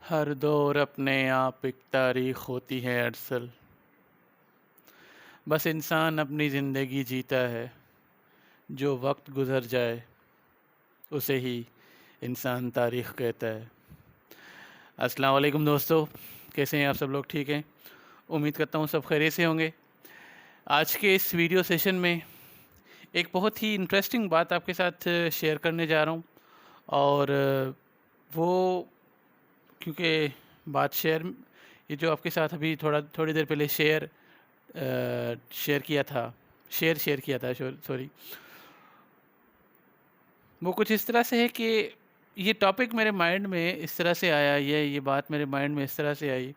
हर दौर अपने आप एक तारीख होती है अरसल। बस इंसान अपनी ज़िंदगी जीता है। जो वक्त गुज़र जाए उसे ही इंसान तारीख़ कहता है। अस्सलाम वालेकुम दोस्तों, कैसे हैं आप सब लोग? ठीक हैं? उम्मीद करता हूँ सब खैरियत से होंगे। आज के इस वीडियो सेशन में एक बहुत ही इंटरेस्टिंग बात आपके साथ शेयर करने जा रहा हूँ। और वो क्योंकि बात शेयर ये जो आपके साथ अभी थोड़ी देर पहले शेयर किया था, सॉरी। वो कुछ इस तरह से है कि ये टॉपिक मेरे माइंड में इस तरह से आया, ये बात मेरे माइंड में इस तरह से आई।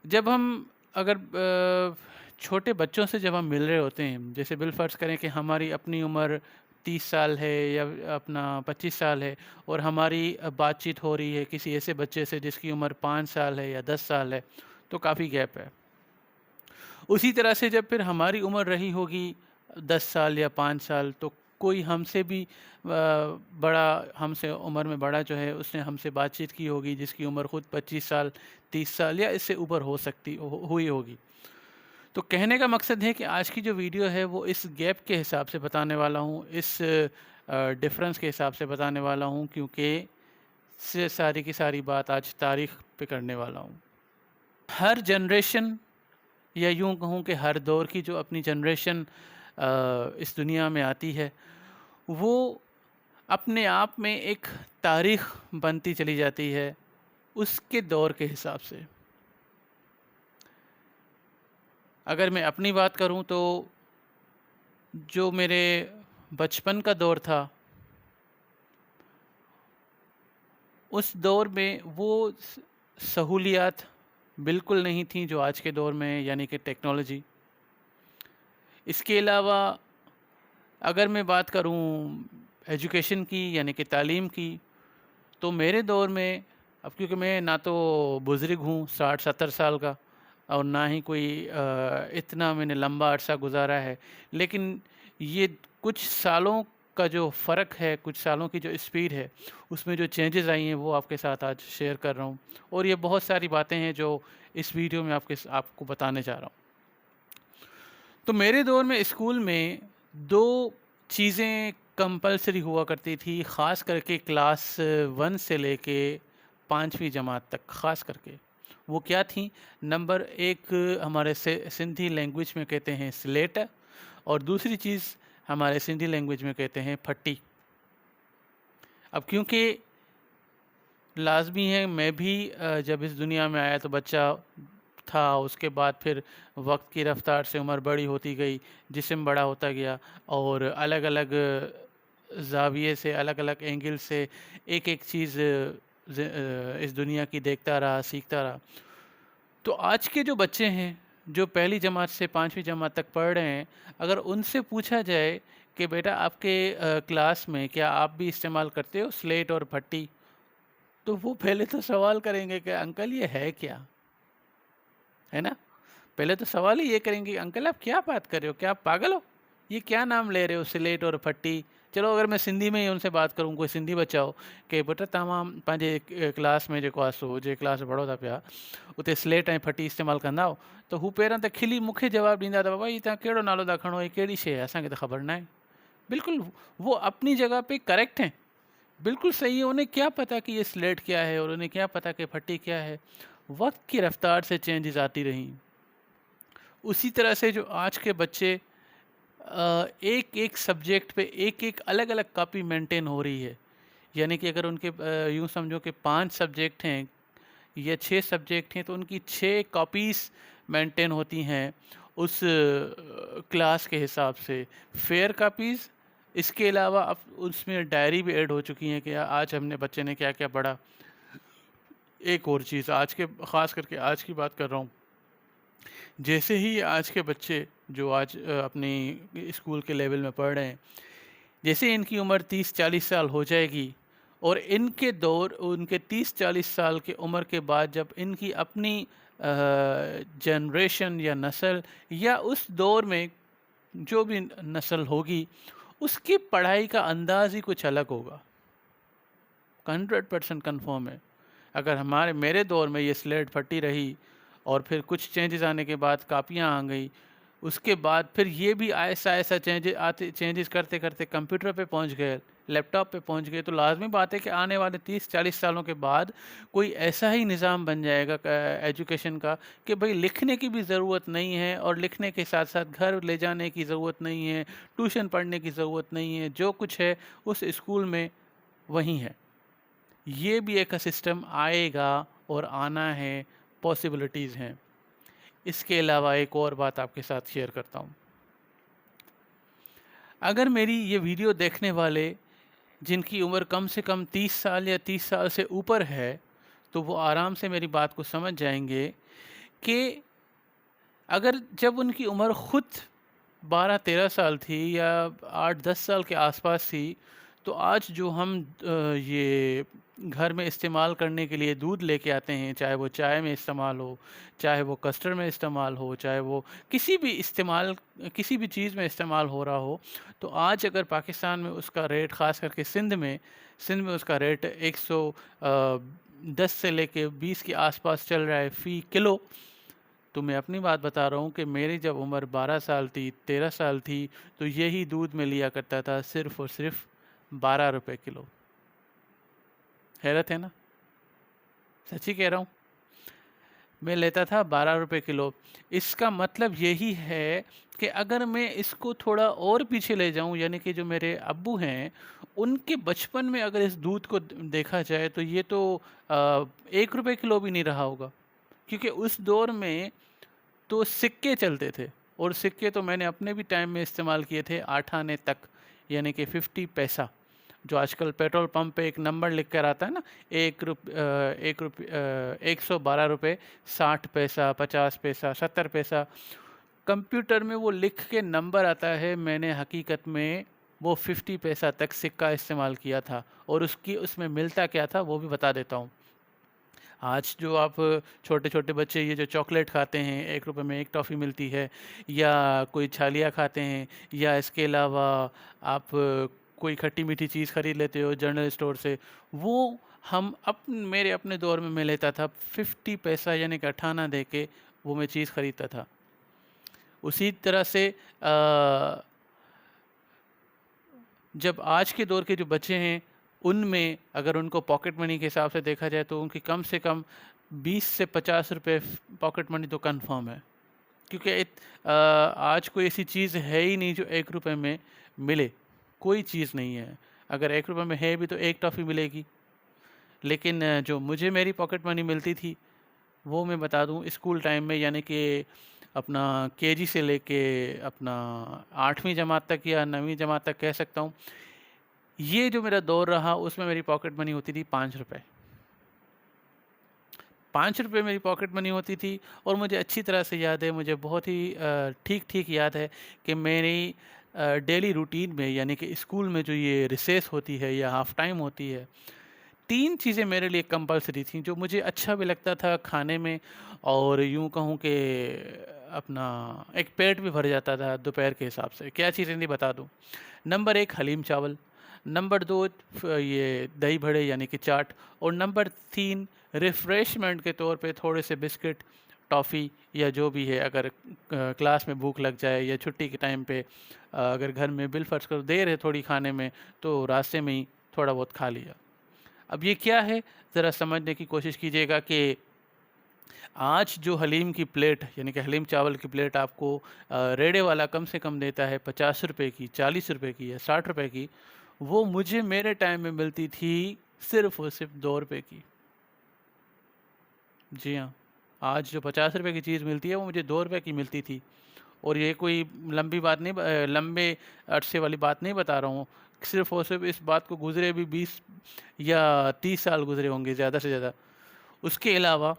जब हम अगर छोटे बच्चों से जब हम मिल रहे होते हैं, जैसे बिलफ़र्ज़ करें कि हमारी अपनी उम्र 30 साल है या अपना 25 साल है, और हमारी बातचीत हो रही है किसी ऐसे बच्चे से जिसकी उम्र 5 साल है या 10 साल है, तो काफ़ी गैप है। उसी तरह से जब फिर हमारी उम्र रही होगी 10 साल या 5 साल, तो कोई हमसे भी बड़ा, हमसे उम्र में बड़ा जो है, उसने हमसे बातचीत की होगी जिसकी उम्र ख़ुद 25 साल, 30 साल या इससे ऊपर हुई होगी। तो कहने का मकसद है कि आज की जो वीडियो है वो इस गैप के हिसाब से बताने वाला हूँ, इस डिफ़रेंस के हिसाब से बताने वाला हूँ, क्योंकि से सारी की सारी बात आज तारीख़ पे करने वाला हूँ। हर जनरेशन, या यूँ कहूँ कि हर दौर की जो अपनी जनरेशन इस दुनिया में आती है, वो अपने आप में एक तारीख़ बनती चली जाती है उसके दौर के हिसाब से। अगर मैं अपनी बात करूँ तो जो मेरे बचपन का दौर था, उस दौर में वो सहूलियात बिल्कुल नहीं थी जो आज के दौर में है, यानी कि टेक्नोलॉजी। इसके अलावा अगर मैं बात करूं एजुकेशन की, यानी कि तालीम की, तो मेरे दौर में, अब क्योंकि मैं ना तो बुज़ुर्ग हूँ 60-70 साल का, और ना ही कोई इतना मैंने लंबा अरसा गुजारा है, लेकिन ये कुछ सालों का जो फ़र्क है, कुछ सालों की जो स्पीड है, उसमें जो चेंजेस आई हैं वो आपके साथ आज शेयर कर रहा हूँ। और ये बहुत सारी बातें हैं जो इस वीडियो में आपको बताने जा रहा हूँ। तो मेरे दौर में स्कूल में 2 चीज़ें कंपल्सरी हुआ करती थी, ख़ास करके क्लास 1 से लेके 5वीं जमात तक ख़ास करके। वो क्या थी? नंबर 1 हमारे से सिंधी लैंग्वेज में कहते हैं स्लेट, और दूसरी चीज़ हमारे सिंधी लैंग्वेज में कहते हैं फट्टी। अब क्योंकि लाज़मी है, मैं भी जब इस दुनिया में आया तो बच्चा था, उसके बाद फिर वक्त की रफ़्तार से उम्र बड़ी होती गई, जिस्म बड़ा होता गया, और अलग-अलग ज़ाविये से, अलग-अलग एंगल से एक-एक चीज़ इस दुनिया की देखता रहा, सीखता रहा। तो आज के जो बच्चे हैं, जो पहली जमात से 5वीं जमात तक पढ़ रहे हैं, अगर उनसे पूछा जाए कि बेटा आपके क्लास में क्या आप भी इस्तेमाल करते हो स्लेट और फट्टी? तो वो पहले तो सवाल करेंगे कि अंकल ये है क्या? है ना? पहले तो सवाल ही ये करेंगे, अंकल आप क्या बात कर रहे हो? क्या आप पागल हो? ये क्या नाम ले रहे हो स्लेट और फट्टी? चलो अगर मैं सिंधी में ही उनसे बात करूँ, कोई सिंधी बच्चा हो, कि बेटा तव्हां पंहिंजे क्लास में जेको आहे जे क्लास में पढ़ो था पिया, उते स्लेट ऐं फट्टी इस्तेमालु कंदा आहियो? त हू पहिरियों त खिली मूंखे जवाबु ॾींदा त बाबा हीअ तव्हां कहिड़ो नालो था खणो, हीअ कहिड़ी शइ आहे, असांखे त ख़बर न आहे। बिल्कुल वो अपनी जगह पे करेक्ट हैं, बिल्कुल सही है। उन्हें क्या पता कि ये स्लेट क्या है, और उन्हें क्या पता कि फट्टी क्या है। वक़्त की रफ़्तार से चेंजेज़ आती रहीं। उसी तरह से जो आज के बच्चे एक-एक सब्जेक्ट पे एक-एक अलग-अलग कॉपी मेंटेन हो रही है। यानी कि अगर उनके यूँ समझो कि 5 सब्जेक्ट हैं या 6 सब्जेक्ट हैं, तो उनकी 6 कॉपीज़ मेंटेन होती हैं उस क्लास के हिसाब से। फेयर कॉपीज़, इसके अलावा अब उसमें डायरी भी ऐड हो चुकी हैं कि आज हमने बच्चे ने क्या-क्या पढ़ा। एक और चीज़, आज के ख़ास करके आज की बात कर रहा हूँ। जैसे ही आज के बच्चे जो आज अपनी स्कूल के लेवल में पढ़ रहे हैं, जैसे इनकी उम्र 30-40 साल हो जाएगी, और उनके 30-40 साल की उम्र के बाद जब इनकी अपनी जनरेशन या नस्ल या उस दौर में जो भी नस्ल होगी, उसकी पढ़ाई का अंदाज़ ही कुछ अलग होगा। 100% कन्फर्म है। अगर मेरे दौर में ये स्लेट फटी रही और फिर कुछ चेंजेस आने के बाद कापियाँ आ गई, उसके बाद फिर ये भी ऐसा चेंजेस करते करते कंप्यूटर पे पहुंच गए, लैपटॉप पे पहुंच गए, तो लाजमी बात है कि आने वाले 30-40 सालों के बाद कोई ऐसा ही निज़ाम बन जाएगा एजुकेशन का कि भाई लिखने की भी ज़रूरत नहीं है, और लिखने के साथ साथ घर ले जाने की ज़रूरत नहीं है, ट्यूशन पढ़ने की ज़रूरत नहीं है, जो कुछ है उस स्कूल में वहीं है। ये भी एक सिस्टम आएगा और आना है, पॉसिबिलिटीज़ हैं। इसके अलावा एक और बात आपके साथ शेयर करता हूँ। अगर मेरी ये वीडियो देखने वाले जिनकी उम्र कम से कम 30 साल या 30 साल से ऊपर है, तो वो आराम से मेरी बात को समझ जाएंगे कि अगर जब उनकी उम्र खुद 12-13 साल थी या 8-10 साल के आसपास थी, तो आज जो हम ये घर में इस्तेमाल करने के लिए दूध लेके आते हैं, चाहे वो चाय में इस्तेमाल हो, चाहे वो कस्टर्ड में इस्तेमाल हो, चाहे वो किसी भी चीज़ में इस्तेमाल हो रहा हो, तो आज अगर पाकिस्तान में उसका रेट, ख़ास करके सिंध में उसका रेट 110 से लेके 20 के आसपास चल रहा है फ़ी किलो। तो मैं अपनी बात बता रहा हूँ कि मेरी जब उम्र 12 साल थी, 13 साल थी, तो यही दूध मैं लिया करता था सिर्फ़ और सिर्फ 12 रुपए किलो। हैरत है ना? सच्ची कह रहा हूँ, मैं लेता था 12 रुपए किलो। इसका मतलब यही है कि अगर मैं इसको थोड़ा और पीछे ले जाऊँ, यानी कि जो मेरे अब्बू हैं, उनके बचपन में अगर इस दूध को देखा जाए, तो ये तो 1 रुपए किलो भी नहीं रहा होगा, क्योंकि उस दौर में तो सिक्के चलते थे, और सिक्के तो मैंने अपने भी टाइम में इस्तेमाल किए थे 8 आने तक, यानी कि 50 पैसा। जो आजकल पेट्रोल पंप पे एक नंबर लिख कर आता है ना, 112 रुपये 60 पैसा, 50 पैसा, 70 पैसा, कंप्यूटर में वो लिख के नंबर आता है। मैंने हकीकत में वो 50 पैसा तक सिक्का इस्तेमाल किया था, और उसमें मिलता क्या था वो भी बता देता हूँ। आज जो आप छोटे छोटे बच्चे ये जो चॉकलेट खाते हैं, 1 रुपए में 1 टॉफ़ी मिलती है, या कोई छालिया खाते हैं, या इसके अलावा आप कोई खट्टी मीठी चीज़ ख़रीद लेते हो जनरल स्टोर से, वो मेरे अपने दौर में मैं लेता था 50 पैसा, यानी कि 8 आना दे के वो मैं चीज़ ख़रीदता था। उसी तरह से जब आज के दौर के जो बच्चे हैं, उनमें अगर उनको पॉकेट मनी के हिसाब से देखा जाए, तो उनकी कम से कम 20 से 50 रुपए पॉकेट मनी तो कंफर्म है, क्योंकि आज कोई ऐसी चीज़ है ही नहीं जो 1 रुपए में मिले। कोई चीज़ नहीं है। अगर 1 रुपए में है भी तो 1 टॉफ़ी मिलेगी। लेकिन जो मुझे मेरी पॉकेट मनी मिलती थी, वो मैं बता दूँ स्कूल टाइम में, यानी कि अपना केजी से लेके अपना 8वीं जमात तक या 9वीं जमात तक कह सकता हूँ, ये जो मेरा दौर रहा, उसमें मेरी पॉकेट मनी होती थी 5 रुपए। 5 रुपए मेरी पॉकेट मनी होती थी, और मुझे अच्छी तरह से याद है, मुझे बहुत ही ठीक-ठीक याद है कि मेरी डेली रूटीन में, यानी कि स्कूल में जो ये रिसेस होती है या हाफ़ टाइम होती है, 3 चीज़ें मेरे लिए कंपल्सरी थी, जो मुझे अच्छा भी लगता था खाने में, और यूँ कहूँ कि अपना एक पेट भी भर जाता था दोपहर के हिसाब से। क्या चीज़ें थी बता दूँ? नंबर 1 हलीम चावल, नंबर 2 ये दही बड़े यानी कि चाट, और नंबर 3 रिफ़्रेशमेंट के तौर पे थोड़े से बिस्किट, टॉफ़ी या जो भी है। अगर क्लास में भूख लग जाए या छुट्टी के टाइम पे अगर घर में बिल फ़र्ज़ करो देर है थोड़ी खाने में, तो रास्ते में ही थोड़ा बहुत खा लिया। अब ये क्या है, ज़रा समझने की कोशिश कीजिएगा कि आज जो हलीम की प्लेट, यानी कि हलीम चावल की प्लेट आपको रेड़े वाला कम से कम देता है 50 रुपए की, 40 रुपए की या 60 रुपए की, वो मुझे मेरे टाइम में मिलती थी सिर्फ़ और सिर्फ 2 रुपए की। जी हाँ, आज जो 50 रुपए की चीज़ मिलती है, वो मुझे 2 रुपए की मिलती थी। और ये कोई लंबे अरसे वाली बात नहीं बता रहा हूँ। सिर्फ़ और सिर्फ इस बात को गुज़रे भी 20 या 30 साल गुज़रे होंगे ज़्यादा से ज़्यादा। उसके अलावा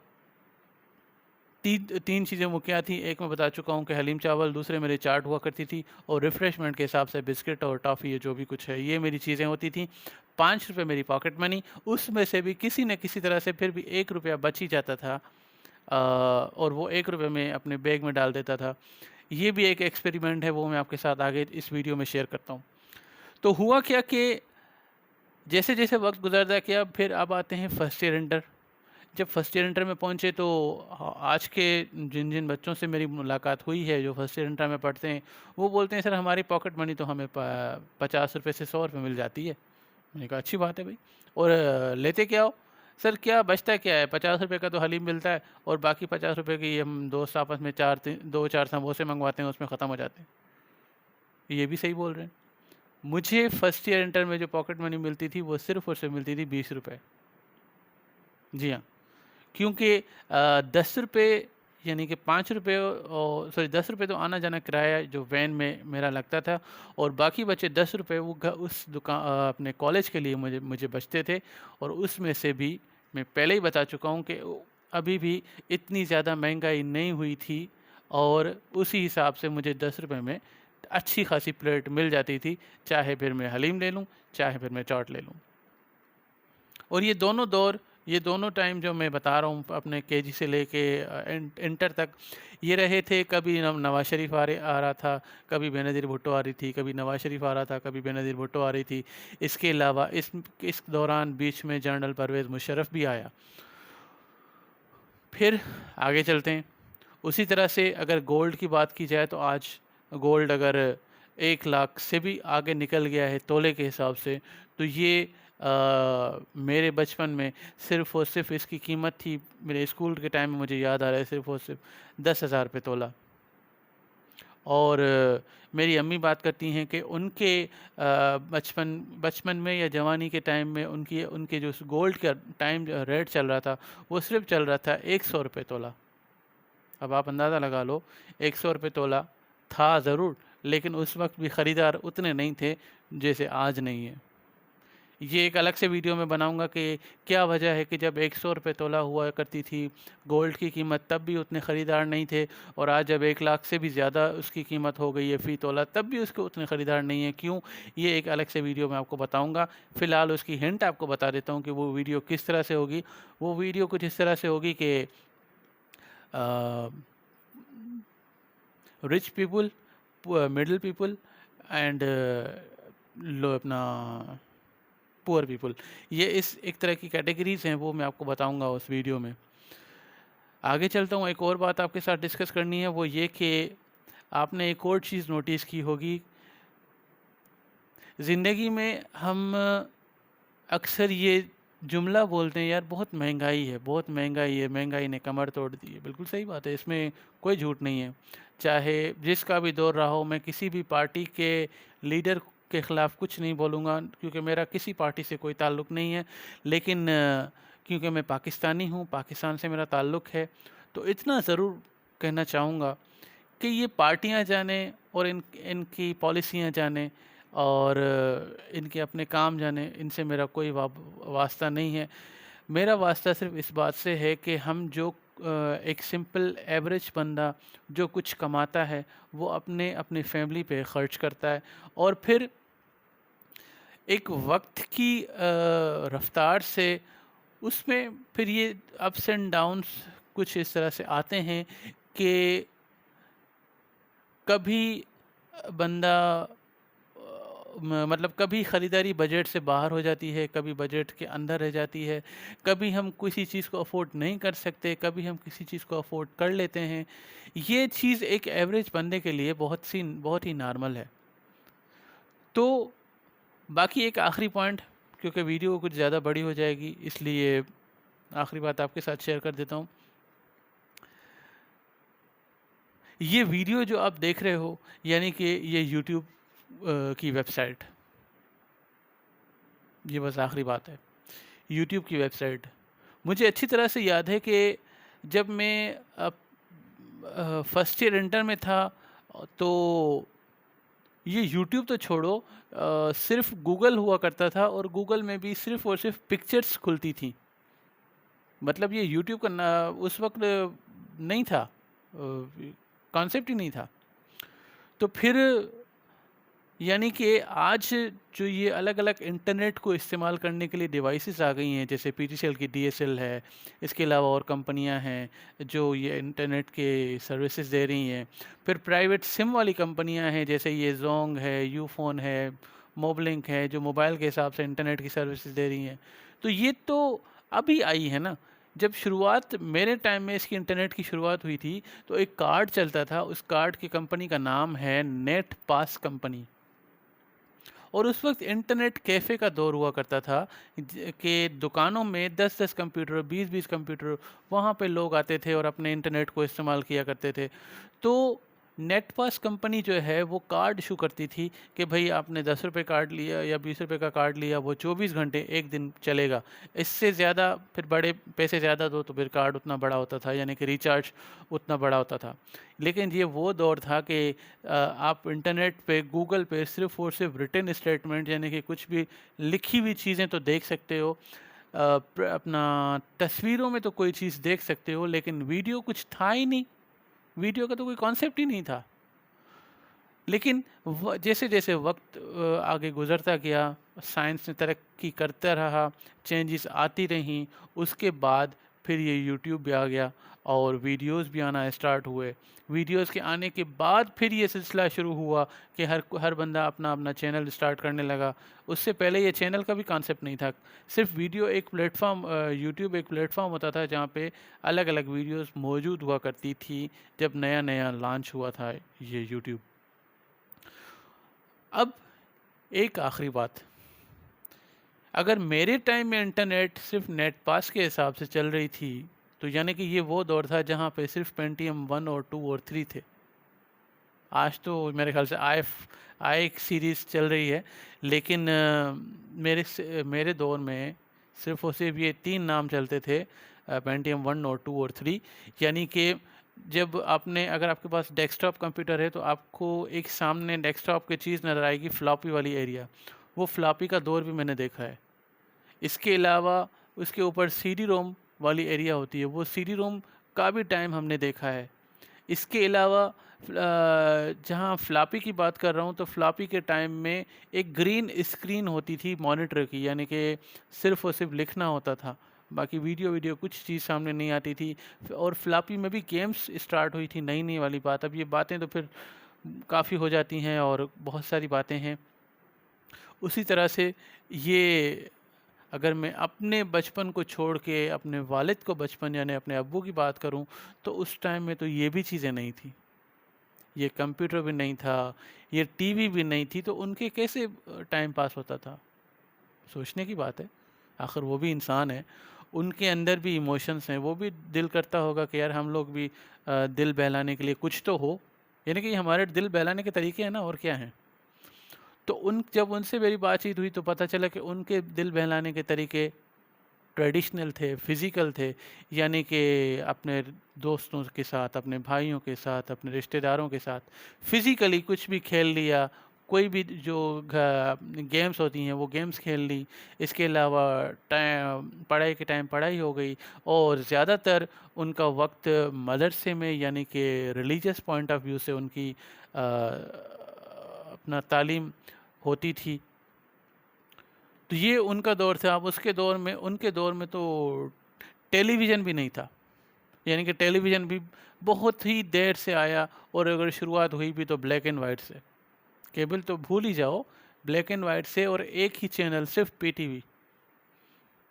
3 चीज़ें वो क्या थी, एक मैं बता चुका हूँ कि हलीम चावल, दूसरे मेरी चाट हुआ करती थी, और रिफ़्रेशमेंट के हिसाब से बिस्किट और टॉफ़ी, ये जो भी कुछ है, ये मेरी चीज़ें होती थी। 5 रुपए मेरी पॉकेट मनी, उसमें से भी किसी न किसी तरह से फिर भी 1 रुपया बच ही जाता था, और वो 1 रुपये मैं अपने बैग में डाल देता था। ये भी एक एक्सपेरिमेंट है, वो मैं आपके साथ आगे इस वीडियो में शेयर करता हूँ। तो हुआ क्या कि जैसे जैसे वक्त गुजरता गया फिर अब आते हैं फर्स्ट ईयर इंटर। जब फर्स्ट ईयर इंटर में पहुँचे तो आज के जिन जिन बच्चों से मेरी मुलाकात हुई है जो फर्स्ट ईयर इंटर में पढ़ते हैं, वो बोलते हैं सर हमारी पॉकेट मनी तो हमें 50 रुपये से 100 रुपये मिल जाती है। मैंने कहा अच्छी बात है भाई, और लेते क्या हो? सर क्या बचता क्या है, 50 रुपये का तो हलीम मिलता है और बाकी 50 रुपये की हम दोस्त आपस में दो चार समोसे मंगवाते हैं, उसमें ख़त्म हो जाते हैं। ये भी सही बोल रहे हैं। मुझे फर्स्ट ईयर इंटर में जो पॉकेट मनी मिलती थी वो सिर्फ और सिर्फ मिलती थी 20 रुपये। जी हाँ, क्योंकि 10 रुपये यानी कि 5 रुपये, और सॉरी 10 रुपये तो आना जाना किराया जो वैन में मेरा लगता था, और बाकी बचे 10 रुपये वो उस दुकान अपने कॉलेज के लिए मुझे मुझे बचते थे। और उसमें से भी मैं पहले ही बता चुका हूँ कि अभी भी इतनी ज़्यादा महंगाई नहीं हुई थी, और उसी हिसाब से मुझे 10 रुपये में अच्छी खासी प्लेट मिल जाती थी, चाहे फिर मैं हलीम ले लूँ, चाहे फिर मैं चाट ले लूँ। और ये दोनों टाइम जो मैं बता रहा हूँ अपने केजी से लेके इंटर तक, ये रहे थे। कभी नवाज शरीफ आ रहा था, कभी बेनज़ीर भुट्टो आ रही थी, कभी नवाज शरीफ आ रहा था, कभी बेनज़ीर भुट्टो आ रही थी। इसके अलावा इस दौरान बीच में जनरल परवेज़ मुशर्रफ भी आया। फिर आगे चलते हैं। उसी तरह से अगर गोल्ड की बात की जाए तो आज गोल्ड अगर 1 लाख से भी आगे निकल गया है तोले के हिसाब से, तो ये मेरे बचपन में सिर्फ़ और सिर्फ इसकी कीमत थी, मेरे स्कूल के टाइम में मुझे याद आ रहा है, सिर्फ़ और सिर्फ 10,000 रुपये तोला। और मेरी अम्मी बात करती हैं कि उनके बचपन में या जवानी के टाइम में उनके जो गोल्ड का टाइम रेट चल रहा था, वो सिर्फ चल रहा था 100 रुपये तोला। अब आप अंदाज़ा लगा लो, 100 रुपये तोला था ज़रूर, लेकिन उस वक्त भी ख़रीदार उतने नहीं थे जैसे आज नहीं है। ये एक अलग से वीडियो में बनाऊंगा कि क्या वजह है कि जब 100 रुपये तोला हुआ करती थी गोल्ड की क़ीमत, तब भी उतने ख़रीदार नहीं थे, और आज जब 1 लाख से भी ज़्यादा उसकी कीमत हो गई है फ़ी तोला, तब भी उसके उतने ख़रीदार नहीं हैं। क्यों? ये एक अलग से वीडियो में आपको बताऊंगा। फ़िलहाल उसकी हिंट आपको बता देता हूँ कि वो वीडियो किस तरह से होगी। वो वीडियो कुछ इस तरह से होगी कि rich people, middle people and low अपना पुअर पीपल, ये इस एक तरह की कैटेगरीज़ हैं, वो मैं आपको बताऊंगा उस वीडियो में। आगे चलता हूँ। एक और बात आपके साथ डिस्कस करनी है, वो ये कि आपने एक और चीज़ नोटिस की होगी, ज़िंदगी में हम अक्सर ये जुमला बोलते हैं, यार बहुत महंगाई है, बहुत महंगाई है, महंगाई ने कमर तोड़ दी है। बिल्कुल सही बात है, इसमें कोई झूठ नहीं है। चाहे जिसका भी दौर रहा हो, मैं किसी भी पार्टी के लीडर के ख़िलाफ़ कुछ नहीं बोलूँगा, क्योंकि मेरा किसी पार्टी से कोई ताल्लुक़ नहीं है। लेकिन क्योंकि मैं पाकिस्तानी हूँ, पाकिस्तान से मेरा ताल्लुक़ है, तो इतना ज़रूर कहना चाहूँगा कि ये पार्टियाँ जाने और इनकी पॉलिसियाँ जाने और इनके अपने काम जाने, इनसे मेरा कोई वास्ता नहीं है। मेरा वास्ता सिर्फ इस बात से है कि हम जो एक सिंपल एवरेज बंदा जो कुछ कमाता है, वो अपने अपनी फैमिली पे ख़र्च करता है, और फिर एक वक्त की रफ्तार से उसमें फिर ये अप्स एंड डाउन्स कुछ इस तरह से आते हैं कि कभी बंदा मतलब कभी ख़रीदारी बजट से बाहर हो जाती है, कभी बजट के अंदर रह जाती है, कभी हम किसी चीज़ को अफोर्ड नहीं कर सकते, कभी हम किसी चीज़ को अफोर्ड कर लेते हैं। ये चीज़ एक एवरेज बंदे के लिए बहुत ही नॉर्मल है। तो बाकी एक आखिरी पॉइंट, क्योंकि वीडियो कुछ ज़्यादा बड़ी हो जाएगी, इसलिए आखिरी बात आपके साथ शेयर कर देता हूँ। ये वीडियो जो आप देख रहे हो, यानी कि ये यूट्यूब की वेबसाइट, ये बस आखिरी बात है, यूट्यूब की वेबसाइट। मुझे अच्छी तरह से याद है कि जब मैं फर्स्ट ईयर इंटर में था, तो ये यूट्यूब तो छोड़ो, सिर्फ गूगल हुआ करता था, और गूगल में भी सिर्फ और सिर्फ पिक्चर्स खुलती थी। मतलब ये यूट्यूब का उस वक्त नहीं था, कॉन्सेप्ट ही नहीं था। तो फिर यानी कि आज जो ये अलग अलग इंटरनेट को इस्तेमाल करने के लिए डिवाइसेस आ गई हैं, जैसे पीटीसीएल की डीएसएल है, इसके अलावा और कंपनियां हैं जो ये इंटरनेट के सर्विसेज दे रही हैं। फिर प्राइवेट सिम वाली कंपनियां हैं, जैसे ये जोंग है, यूफोन है, मोबलिंक है जो मोबाइल के हिसाब से इंटरनेट की सर्विसेज दे रही हैं। तो ये तो अभी आई है ना। जब शुरुआत मेरे टाइम में इसकी इंटरनेट की शुरुआत हुई थी तो एक कार्ड चलता था, उस कार्ड की कंपनी का नाम है नेट पास कंपनी। और उस वक्त इंटरनेट कैफ़े का दौर हुआ करता था कि दुकानों में 10-10 कंप्यूटर, 20-20 कंप्यूटर, वहाँ पे लोग आते थे और अपने इंटरनेट को इस्तेमाल किया करते थे। तो नेटपास कंपनी जो है वो कार्ड इशू करती थी कि भाई आपने 10 रुपये कार्ड लिया या 20 रुपये का कार्ड लिया, वो 24 घंटे एक दिन चलेगा। इससे ज़्यादा फिर बड़े पैसे ज़्यादा दो तो फिर कार्ड उतना बड़ा होता था, यानी कि रिचार्ज उतना बड़ा होता था। लेकिन ये वो दौर था कि आप इंटरनेट पे गूगल पे सिर्फ़ और सिर्फ रिटन स्टेटमेंट, यानी कि कुछ भी लिखी हुई चीज़ें तो देख सकते हो, अपना तस्वीरों में तो कोई चीज़ देख सकते हो, लेकिन वीडियो कुछ था ही नहीं। वीडियो का तो कोई कॉन्सेप्ट ही नहीं था। लेकिन जैसे जैसे वक्त आगे गुजरता गया, साइंस ने तरक्की करता रहा, चेंजेस आती रहीं, उसके बाद फिर ये यूट्यूब भी आ गया और वीडियोस भी आना स्टार्ट हुए। वीडियोस के आने के बाद फिर ये सिलसिला शुरू हुआ कि हर बंदा अपना अपना चैनल स्टार्ट करने लगा। उससे पहले ये चैनल का भी कॉन्सेप्ट नहीं था, सिर्फ वीडियो एक प्लेटफॉर्म, यूट्यूब एक प्लेटफॉर्म होता था जहाँ पे अलग अलग वीडियोस मौजूद हुआ करती थी जब नया नया लॉन्च हुआ था ये यूट्यूब। अब एक आखिरी बात, अगर मेरे टाइम में इंटरनेट सिर्फ नेट पास के हिसाब से चल रही थी तो यानी कि ये वो दौर था जहाँ पे सिर्फ पेंटियम 1 और 2 और 3 थे। आज तो मेरे ख्याल से आई सीरीज़ चल रही है, लेकिन मेरे दौर में सिर्फ और सिर्फ ये 3 नाम चलते थे, पेंटियम 1 और 2 और 3। यानी कि जब आपने, अगर आपके पास डेस्कटॉप कंप्यूटर है तो आपको एक सामने डेस्कटॉप की चीज़ नज़र आएगी, फ्लॉपी वाली एरिया। वो फ्लॉपी का दौर भी मैंने देखा है। इसके अलावा उसके ऊपर सीडी रोम वाली एरिया होती है, वो सीडी रोम का भी टाइम हमने देखा है। इसके अलावा जहाँ फ्लॉपी की बात कर रहा हूँ तो फ्लॉपी के टाइम में एक ग्रीन स्क्रीन होती थी मॉनिटर की, यानी कि सिर्फ और सिर्फ लिखना होता था, बाकी वीडियो कुछ चीज़ सामने नहीं आती थी। और फ्लॉपी में भी गेम्स स्टार्ट हुई थी नई नई वाली बात। अब ये बातें तो फिर काफ़ी हो जाती हैं और बहुत सारी बातें हैं। उसी तरह से ये, अगर मैं अपने बचपन को छोड़ के अपने वालिद को बचपन यानी अपने अब्बू की बात करूं तो उस टाइम में तो ये भी चीज़ें नहीं थी, ये कंप्यूटर भी नहीं था, ये टीवी भी नहीं थी, तो उनके कैसे टाइम पास होता था? सोचने की बात है। आखिर वो भी इंसान है, उनके अंदर भी इमोशंस हैं, वो भी दिल करता होगा कि यार हम लोग भी दिल बहलाने के लिए कुछ तो हो, यानी कि हमारे दिल बहलाने के तरीके हैं ना, और क्या हैं। तो जब उनसे मेरी बातचीत हुई तो पता चला कि उनके दिल बहलाने के तरीके ट्रेडिशनल थे, फिज़िकल थे, यानी कि अपने दोस्तों के साथ, अपने भाइयों के साथ, अपने रिश्तेदारों के साथ फिज़िकली कुछ भी खेल लिया, कोई भी जो गेम्स होती हैं वो गेम्स खेल ली। इसके अलावा टाइम, पढ़ाई के टाइम पढ़ाई हो गई, और ज़्यादातर उनका वक्त मदरसे में, यानी कि रिलीजियस पॉइंट ऑफ व्यू से उनकी अपना तालीम होती थी। तो ये उनका दौर था। अब उसके दौर में, उनके दौर में तो टेलीविज़न भी नहीं था, यानी कि टेलीविज़न भी बहुत ही देर से आया, और अगर शुरुआत हुई भी तो ब्लैक एंड वाइट से। केबल तो भूल ही जाओ, ब्लैक एंड वाइट से, और एक ही चैनल, सिर्फ पीटीवी।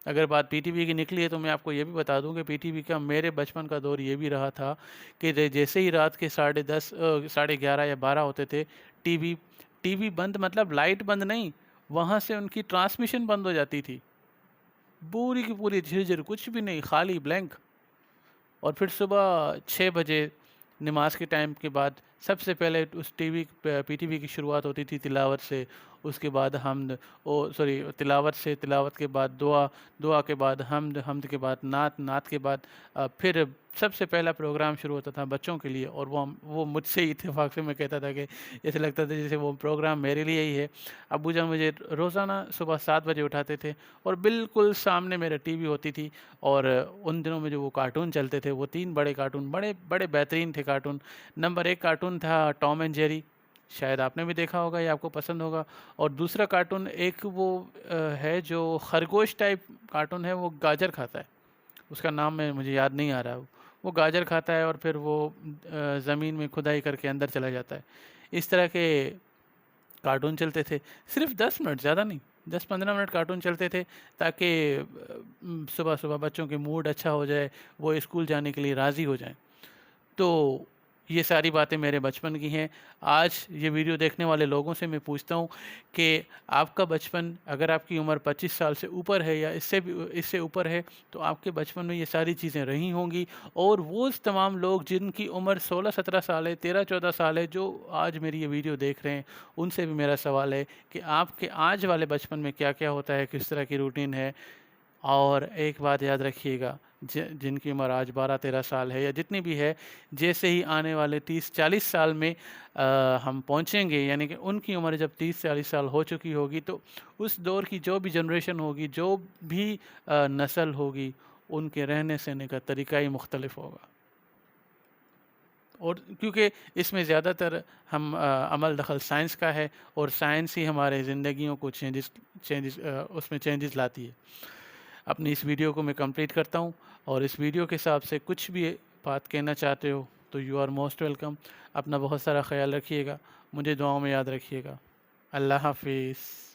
अगर बात पीटीवी की निकली है तो मैं आपको ये भी बता दूं कि पीटीवी का मेरे बचपन का दौर ये भी रहा था कि जैसे ही रात के 10:30, 11:30 या 12 होते थे, टीवी टीवी बंद, मतलब लाइट बंद नहीं, वहाँ से उनकी ट्रांसमिशन बंद हो जाती थी, पूरी की पूरी झिरझिर, कुछ भी नहीं, खाली ब्लैंक। और फिर सुबह 6 बजे नमाज के टाइम के बाद सबसे पहले उस पीटीवी की शुरुआत होती थी तिलावत से। उसके बाद हमद, तिलावत से, तिलावत के बाद दुआ, दुआ के बाद हमद, हमद के बाद नात, नात के बाद फिर सबसे पहला प्रोग्राम शुरू होता था बच्चों के लिए। और वो मुझसे ही इत्तेफाक से मैं कहता था कि ऐसे लगता था जैसे वो प्रोग्राम मेरे लिए ही है। अब्बू जान मुझे रोज़ाना सुबह 7 बजे उठाते थे और बिल्कुल सामने मेरे टीवी होती थी। और उन दिनों में जो वो कार्टून चलते थे, वो 3 बड़े कार्टून, बड़े बड़े बेहतरीन थे कार्टून। नंबर 1 कार्टून था टॉम एंड जेरी, शायद आपने भी देखा होगा या आपको पसंद होगा। और दूसरा कार्टून एक वो है जो खरगोश टाइप कार्टून है, वो गाजर खाता है, उसका नाम मुझे याद नहीं आ रहा है। वो गाजर खाता है और फिर वो ज़मीन में खुदाई करके अंदर चला जाता है। इस तरह के कार्टून चलते थे, सिर्फ 10 मिनट, ज़्यादा नहीं, 10-15 मिनट कार्टून चलते थे, ताकि सुबह-सुबह बच्चों के मूड अच्छा हो जाए, वो स्कूल जाने के लिए राज़ी हो जाएँ। तो ये सारी बातें मेरे बचपन की हैं। आज ये वीडियो देखने वाले लोगों से मैं पूछता हूँ कि आपका बचपन, अगर आपकी उम्र 25 साल से ऊपर है या इससे ऊपर है, तो आपके बचपन में ये सारी चीज़ें रही होंगी। और वो तमाम लोग जिनकी उम्र 16-17 साल है, 13-14 साल है, जो आज मेरी ये वीडियो देख रहे हैं, उनसे भी मेरा सवाल है कि आपके आज वाले बचपन में क्या-क्या होता है, किस तरह की रूटीन है। और एक बात याद रखिएगा, जिनकी उम्र आज 12-13 साल है या जितनी भी है, जैसे ही आने वाले 30-40 साल में हम पहुंचेंगे, यानी कि उनकी उम्र जब 30-40 साल हो चुकी होगी, तो उस दौर की जो भी जनरेशन होगी, जो भी नस्ल होगी, उनके रहने सहने का तरीका ही मुख्तलिफ होगा। और क्योंकि इसमें ज़्यादातर हम अमल दखल साइंस का है, और साइंस ही हमारे ज़िंदगियों को चेंजेस चेंजेस उसमें चेंजेस लाती है। अपनी इस वीडियो को मैं कंप्लीट करता हूँ, और इस वीडियो के हिसाब से कुछ भी बात कहना चाहते हो तो यू आर मोस्ट वेलकम। अपना बहुत सारा ख्याल रखिएगा, मुझे दुआओं में याद रखिएगा। अल्लाह हाफिज़।